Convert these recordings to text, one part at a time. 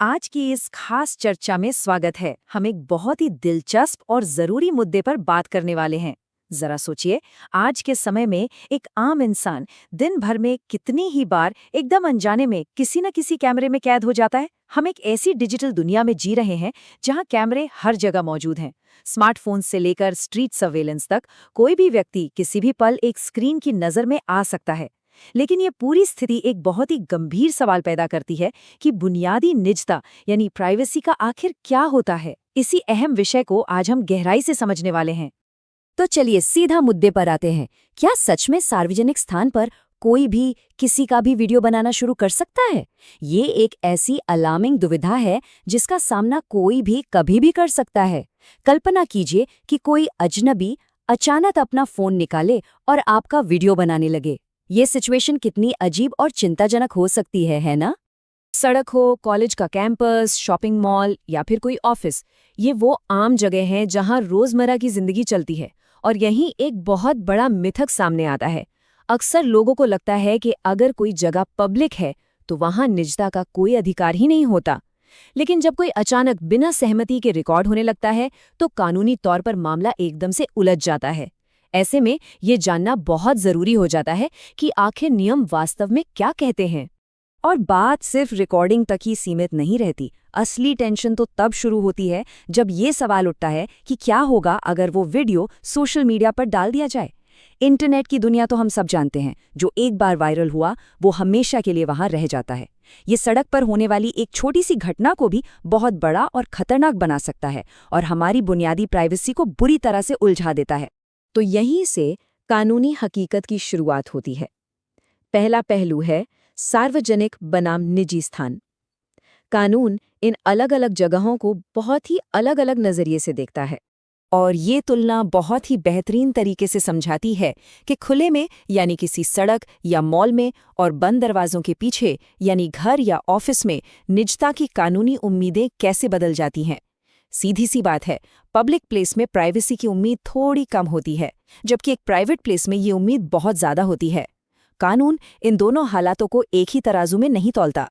आज की इस खास चर्चा में स्वागत है। हम एक बहुत ही दिलचस्प और जरूरी मुद्दे पर बात करने वाले हैं। जरा सोचिए, आज के समय में एक आम इंसान दिन भर में कितनी ही बार एकदम अनजाने में किसी न किसी कैमरे में कैद हो जाता है। हम एक ऐसी डिजिटल दुनिया में जी रहे हैं जहां कैमरे हर जगह मौजूद हैं। स्मार्टफोन से लेकर स्ट्रीट सर्वेलेंस तक कोई भी व्यक्ति किसी भी पल एक स्क्रीन की नजर में आ सकता है। लेकिन ये पूरी स्थिति एक बहुत ही गंभीर सवाल पैदा करती है कि बुनियादी निजता यानी प्राइवेसी का आखिर क्या होता है। इसी अहम विषय को आज हम गहराई से समझने वाले हैं। तो चलिए सीधा मुद्दे पर आते हैं। क्या सच में सार्वजनिक स्थान पर कोई भी किसी का भी वीडियो बनाना शुरू कर सकता है? ये एक ऐसी अलार्मिंग दुविधा है जिसका सामना कोई भी कभी भी कर सकता है। कल्पना कीजिए कि कोई अजनबी अचानक अपना फोन निकाले और आपका वीडियो बनाने लगे। ये सिचुएशन कितनी अजीब और चिंताजनक हो सकती है ना? सड़क हो, कॉलेज का कैंपस, शॉपिंग मॉल या फिर कोई ऑफिस, ये वो आम जगह हैं जहां रोजमर्रा की जिंदगी चलती है। और यहीं एक बहुत बड़ा मिथक सामने आता है। अक्सर लोगों को लगता है कि अगर कोई जगह पब्लिक है तो वहां निजता का कोई अधिकार ही नहीं होता। लेकिन जब कोई अचानक बिना सहमति के रिकॉर्ड होने लगता है तो कानूनी तौर पर मामला एकदम से उलझ जाता है। ऐसे में ये जानना बहुत जरूरी हो जाता है कि आखिर नियम वास्तव में क्या कहते हैं। और बात सिर्फ रिकॉर्डिंग तक ही सीमित नहीं रहती। असली टेंशन तो तब शुरू होती है जब ये सवाल उठता है कि क्या होगा अगर वो वीडियो सोशल मीडिया पर डाल दिया जाए। इंटरनेट की दुनिया तो हम सब जानते हैं, जो एक बार वायरल हुआ वो हमेशा के लिए वहां रह जाता है। ये सड़क पर होने वाली एक छोटी सी घटना को भी बहुत बड़ा और खतरनाक बना सकता है और हमारी बुनियादी प्राइवेसी को बुरी तरह से उलझा देता है। तो यहीं से कानूनी हकीकत की शुरुआत होती है। पहला पहलू है सार्वजनिक बनाम निजी स्थान। कानून इन अलग अलग जगहों को बहुत ही अलग अलग नजरिए से देखता है और ये तुलना बहुत ही बेहतरीन तरीके से समझाती है कि खुले में यानी किसी सड़क या मॉल में और बंद दरवाजों के पीछे यानी घर या ऑफिस में निजता की कानूनी उम्मीदें कैसे बदल जाती हैं। सीधी सी बात है, पब्लिक प्लेस में प्राइवेसी की उम्मीद थोड़ी कम होती है, जबकि एक प्राइवेट प्लेस में ये उम्मीद बहुत ज्यादा होती है। कानून इन दोनों हालातों को एक ही तराजू में नहीं तौलता।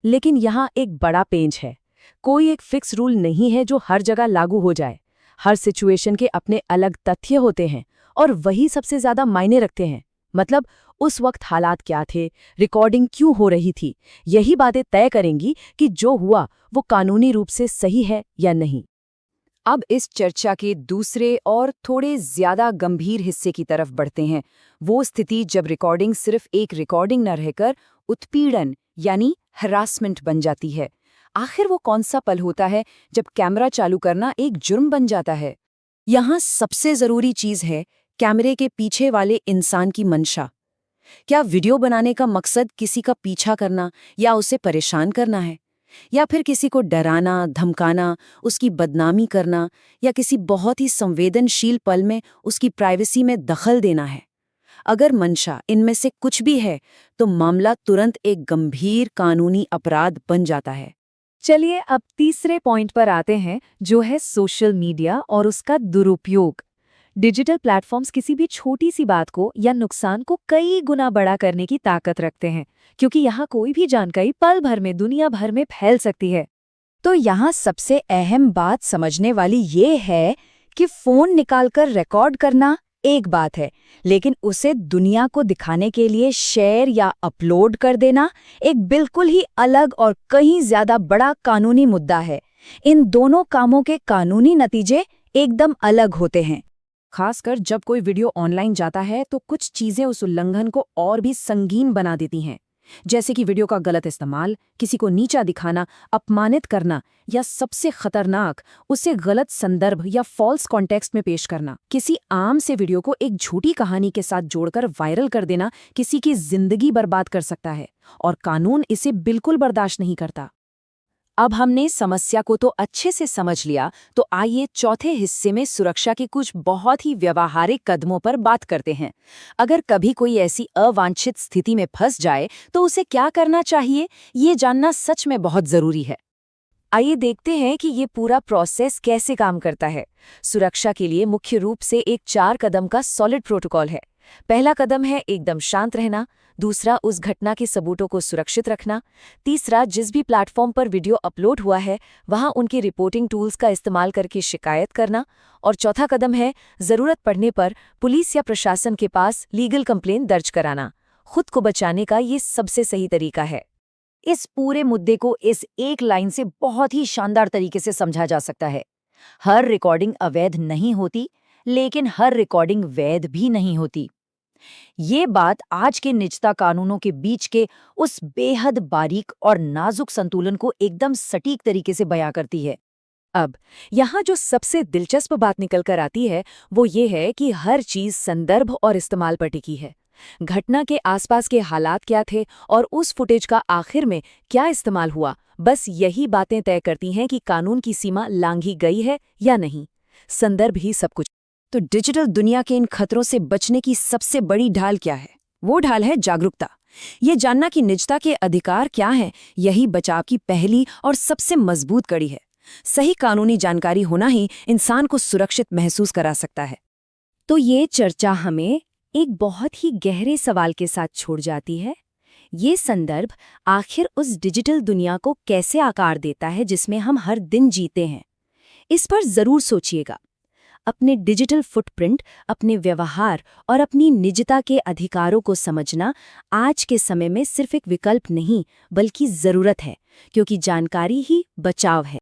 लेकिन यहाँ एक बड़ा पेंच है। कोई एक फिक्स रूल नहीं है जो हर जगह लागू हो जाए। हर सिचुएशन के अपने अलग तथ्य होते हैं और वही सबसे ज्यादा मायने रखते हैं। मतलब उस वक्त हालात क्या थे, रिकॉर्डिंग क्यों हो रही थी, यही बातें तय करेंगी कि जो हुआ वो कानूनी रूप से सही है या नहीं। अब इस चर्चा के दूसरे और थोड़े ज्यादा गंभीर हिस्से की तरफ बढ़ते हैं। वो स्थिति जब रिकॉर्डिंग सिर्फ एक रिकॉर्डिंग न रहकर उत्पीड़न यानी हरासमेंट बन जाती है। आखिर वो कौन सा पल होता है जब कैमरा चालू करना एक जुर्म बन जाता है? यहाँ सबसे जरूरी चीज है कैमरे के पीछे वाले इंसान की मंशा। क्या वीडियो बनाने का मकसद किसी का पीछा करना या उसे परेशान करना है, या फिर किसी को डराना, धमकाना, उसकी बदनामी करना, या किसी बहुत ही संवेदनशील पल में उसकी प्राइवेसी में दखल देना है? अगर मंशा इनमें से कुछ भी है तो मामला तुरंत एक गंभीर कानूनी अपराध बन जाता है। चलिए अब तीसरे पॉइंट पर आते हैं, जो है सोशल मीडिया और उसका दुरुपयोग। डिजिटल प्लेटफॉर्म्स किसी भी छोटी सी बात को या नुकसान को कई गुना बड़ा करने की ताकत रखते हैं, क्योंकि यहाँ कोई भी जानकारी पल भर में दुनिया भर में फैल सकती है। तो यहाँ सबसे अहम बात समझने वाली ये है कि फोन निकालकर रिकॉर्ड करना एक बात है, लेकिन उसे दुनिया को दिखाने के लिए शेयर या अपलोड कर देना एक बिल्कुल ही अलग और कहीं ज्यादा बड़ा कानूनी मुद्दा है। इन दोनों कामों के कानूनी नतीजे एकदम अलग होते हैं। खासकर जब कोई वीडियो ऑनलाइन जाता है तो कुछ चीजें उस उल्लंघन को और भी संगीन बना देती हैं, जैसे कि वीडियो का गलत इस्तेमाल, किसी को नीचा दिखाना, अपमानित करना, या सबसे खतरनाक, उसे गलत संदर्भ या फॉल्स कॉन्टेक्स्ट में पेश करना। किसी आम से वीडियो को एक झूठी कहानी के साथ जोड़कर वायरल कर देना किसी की जिंदगी बर्बाद कर सकता है और कानून इसे बिल्कुल बर्दाश्त नहीं करता। अब हमने समस्या को तो अच्छे से समझ लिया, तो आइए चौथे हिस्से में सुरक्षा के कुछ बहुत ही व्यावहारिक कदमों पर बात करते हैं। अगर कभी कोई ऐसी अवांछित स्थिति में फंस जाए तो उसे क्या करना चाहिए, ये जानना सच में बहुत जरूरी है। आइए देखते हैं कि ये पूरा प्रोसेस कैसे काम करता है। सुरक्षा के लिए मुख्य रूप से एक 4 कदम का सॉलिड प्रोटोकॉल है। पहला कदम है एकदम शांत रहना, दूसरा उस घटना के सबूतों को सुरक्षित रखना, तीसरा जिस भी प्लेटफॉर्म पर वीडियो अपलोड हुआ है वहां उनके रिपोर्टिंग टूल्स का इस्तेमाल करके शिकायत करना, और चौथा कदम है ज़रूरत पड़ने पर पुलिस या प्रशासन के पास लीगल कंप्लेंट दर्ज कराना। खुद को बचाने का ये सबसे सही तरीका है। इस पूरे मुद्दे को इस एक लाइन से बहुत ही शानदार तरीके से समझा जा सकता है। हर रिकॉर्डिंग अवैध नहीं होती, लेकिन हर रिकॉर्डिंग वैध भी नहीं होती। ये बात आज के निजता कानूनों के बीच के उस बेहद बारीक और नाजुक संतुलन को एकदम सटीक तरीके से बयां करती है। अब यहाँ जो सबसे दिलचस्प बात निकल कर आती है वो ये है कि हर चीज संदर्भ और इस्तेमाल पर टिकी है। घटना के आसपास के हालात क्या थे और उस फुटेज का आखिर में क्या इस्तेमाल हुआ, बस यही बातें तय करती हैं कि कानून की सीमा लांघी गई है या नहीं। संदर्भ ही सब कुछ। तो डिजिटल दुनिया के इन खतरों से बचने की सबसे बड़ी ढाल क्या है? वो ढाल है जागरूकता। ये जानना कि निजता के अधिकार क्या हैं, यही बचाव की पहली और सबसे मजबूत कड़ी है। सही कानूनी जानकारी होना ही इंसान को सुरक्षित महसूस करा सकता है। तो ये चर्चा हमें एक बहुत ही गहरे सवाल के साथ छोड़ जाती है। ये संदर्भ आखिर उस डिजिटल दुनिया को कैसे आकार देता है जिसमें हम हर दिन जीते हैं? इस पर जरूर सोचिएगा। अपने डिजिटल फुटप्रिंट, अपने व्यवहार और अपनी निजता के अधिकारों को समझना आज के समय में सिर्फ एक विकल्प नहीं बल्कि जरूरत है, क्योंकि जानकारी ही बचाव है।